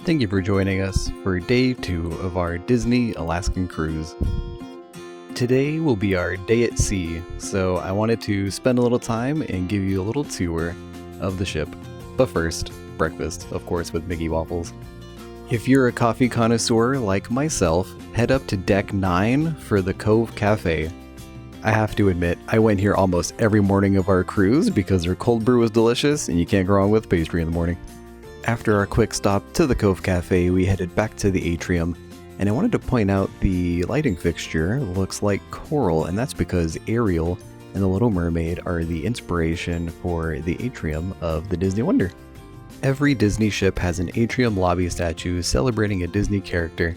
Thank you for joining us for day 2 of our Disney Alaskan cruise. Today will be our day at sea, so I wanted to spend a little time and give you a little tour of the ship. But first, breakfast, of course, with Mickey Waffles. If you're a coffee connoisseur like myself, head up to Deck 9 for the Cove Cafe. I have to admit, I went here almost every morning of our cruise because their cold brew was delicious and you can't go wrong with pastry in the morning. After our quick stop to the Cove Cafe, we headed back to the atrium, and I wanted to point out the lighting fixture looks like coral, and that's because Ariel and the Little Mermaid are the inspiration for the atrium of the Disney Wonder. Every Disney ship has an atrium lobby statue celebrating a Disney character.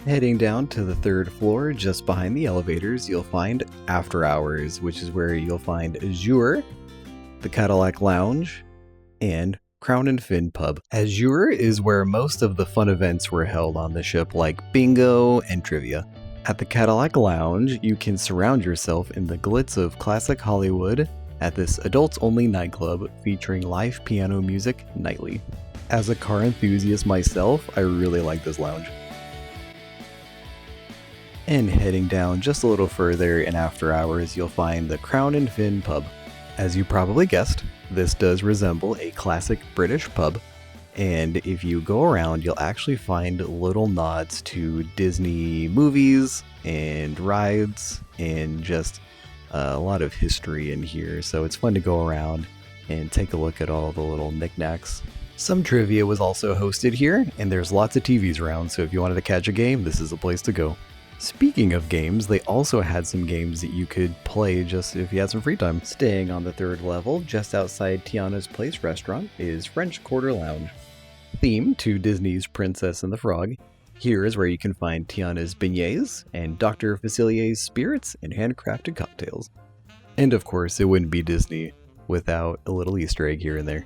Heading down to the 3rd floor, just behind the elevators, you'll find After Hours, which is where you'll find Azure, the Cadillac Lounge, and Crown and Fin Pub. Azure is where most of the fun events were held on the ship, like bingo and trivia. At the Cadillac Lounge, you can surround yourself in the glitz of classic Hollywood at this adults-only nightclub featuring live piano music nightly. As a car enthusiast myself, I really like this lounge. And heading down just a little further in After Hours, you'll find the Crown and Fin Pub. As you probably guessed, this does resemble a classic British pub, and if you go around, you'll actually find little nods to Disney movies and rides and just a lot of history in here, so it's fun to go around and take a look at all the little knickknacks. Some trivia was also hosted here, and there's lots of TVs around, so if you wanted to catch a game, this is the place to go. Speaking of games, they also had some games that you could play just if you had some free time. Staying on the 3rd level, just outside Tiana's Place restaurant, is French Quarter Lounge. Themed to Disney's Princess and the Frog, here is where you can find Tiana's beignets and Dr. Facilier's spirits and handcrafted cocktails. And of course, it wouldn't be Disney without a little Easter egg here and there.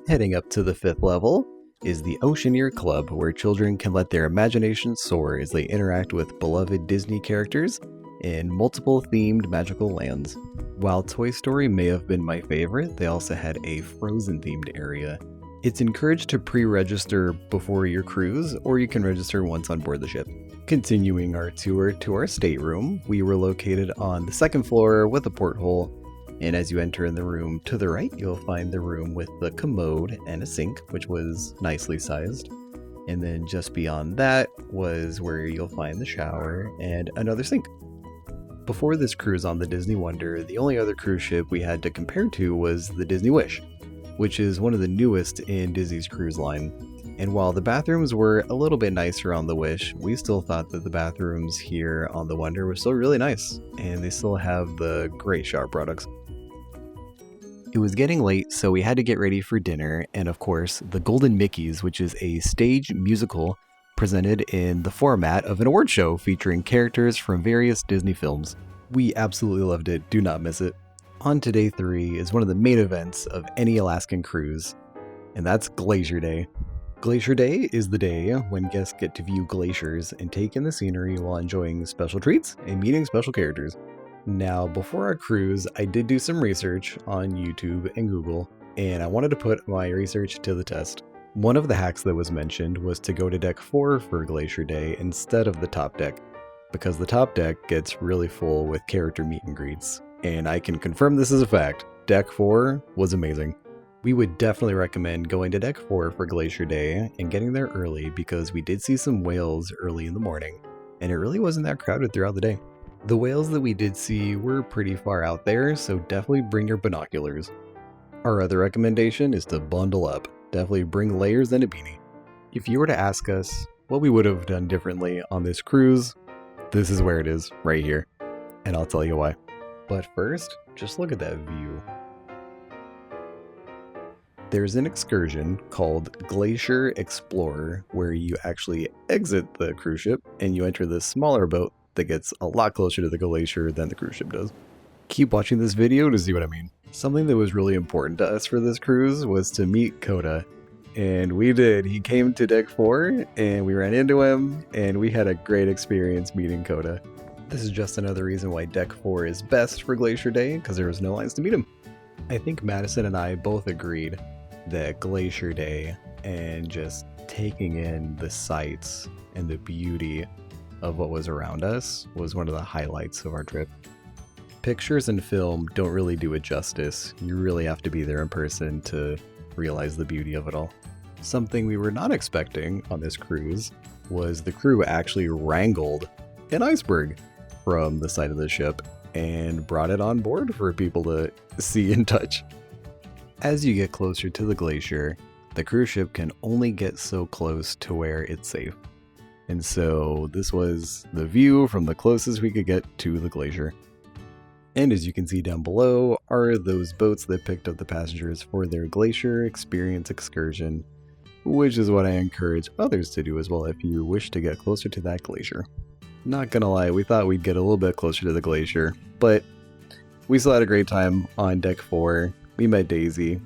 Heading up to the 5th level is the Oceaneer Club, where children can let their imagination soar as they interact with beloved Disney characters in multiple themed magical lands. While Toy Story may have been my favorite, they also had a Frozen themed area. It's encouraged to pre-register before your cruise, or you can register once on board the ship. Continuing our tour to our stateroom, we were located on the 2nd floor with a porthole, and as you enter in the room to the right, you'll find the room with the commode and a sink, which was nicely sized. And then just beyond that was where you'll find the shower and another sink. Before this cruise on the Disney Wonder, the only other cruise ship we had to compare to was the Disney Wish, which is one of the newest in Disney's cruise line. And while the bathrooms were a little bit nicer on the Wish, we still thought that the bathrooms here on the Wonder were still really nice, and they still have the great shower products. It was getting late, so we had to get ready for dinner, and of course, the Golden Mickeys, which is a stage musical presented in the format of an award show featuring characters from various Disney films. We absolutely loved it, do not miss it. On to day 3 is one of the main events of any Alaskan cruise, and that's Glacier Day. Glacier Day is the day when guests get to view glaciers and take in the scenery while enjoying special treats and meeting special characters. Now, before our cruise, I did do some research on YouTube and Google, and I wanted to put my research to the test. One of the hacks that was mentioned was to go to Deck 4 for Glacier Day instead of the top deck, because the top deck gets really full with character meet and greets, and I can confirm this is a fact. Deck 4 was amazing. We would definitely recommend going to Deck 4 for Glacier Day and getting there early because we did see some whales early in the morning, and it really wasn't that crowded throughout the day. The whales that we did see were pretty far out there, so definitely bring your binoculars. Our other recommendation is to bundle up. Definitely bring layers and a beanie. If you were to ask us what we would have done differently on this cruise, this is where it is, right here. And I'll tell you why. But first, just look at that view. There's an excursion called Glacier Explorer where you actually exit the cruise ship and you enter this smaller boat that gets a lot closer to the glacier than the cruise ship does. Keep watching this video to see what I mean. Something that was really important to us for this cruise was to meet Coda, and we did. He came to Deck 4 and we ran into him and we had a great experience meeting Coda. This is just another reason why Deck 4 is best for Glacier Day, because there was no lines to meet him. I think Madison and I both agreed that Glacier Day and just taking in the sights and the beauty of what was around us was one of the highlights of our trip. Pictures and film don't really do it justice. You really have to be there in person to realize the beauty of it all. Something we were not expecting on this cruise was the crew actually wrangled an iceberg from the side of the ship and brought it on board for people to see and touch. As you get closer to the glacier, the cruise ship can only get so close to where it's safe. And so this was the view from the closest we could get to the glacier. And as you can see down below are those boats that picked up the passengers for their glacier experience excursion, which is what I encourage others to do as well if you wish to get closer to that glacier. Not gonna lie, we thought we'd get a little bit closer to the glacier, but we still had a great time on deck 4. We met Daisy.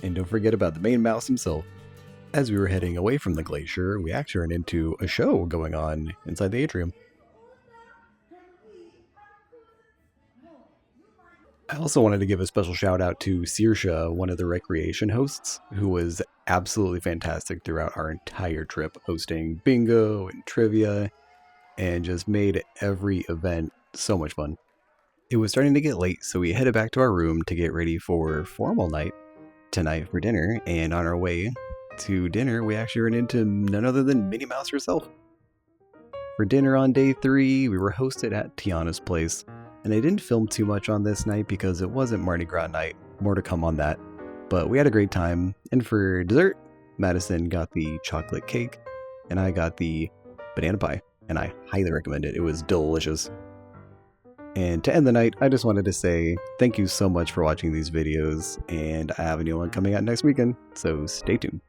And don't forget about the main mouse himself. As we were heading away from the glacier, we actually ran into a show going on inside the atrium. I also wanted to give a special shout out to Saoirse, one of the recreation hosts, who was absolutely fantastic throughout our entire trip, hosting bingo and trivia, and just made every event so much fun. It was starting to get late, so we headed back to our room to get ready for formal night tonight for dinner, and on our way to dinner, we actually ran into none other than Minnie Mouse herself. For dinner on day 3, we were hosted at Tiana's place, and I didn't film too much on this night because it wasn't Mardi Gras night. More to come on that. But we had a great time, and for dessert, Madison got the chocolate cake, and I got the banana pie, and I highly recommend it. It was delicious. And to end the night, I just wanted to say thank you so much for watching these videos, and I have a new one coming out next weekend, so stay tuned.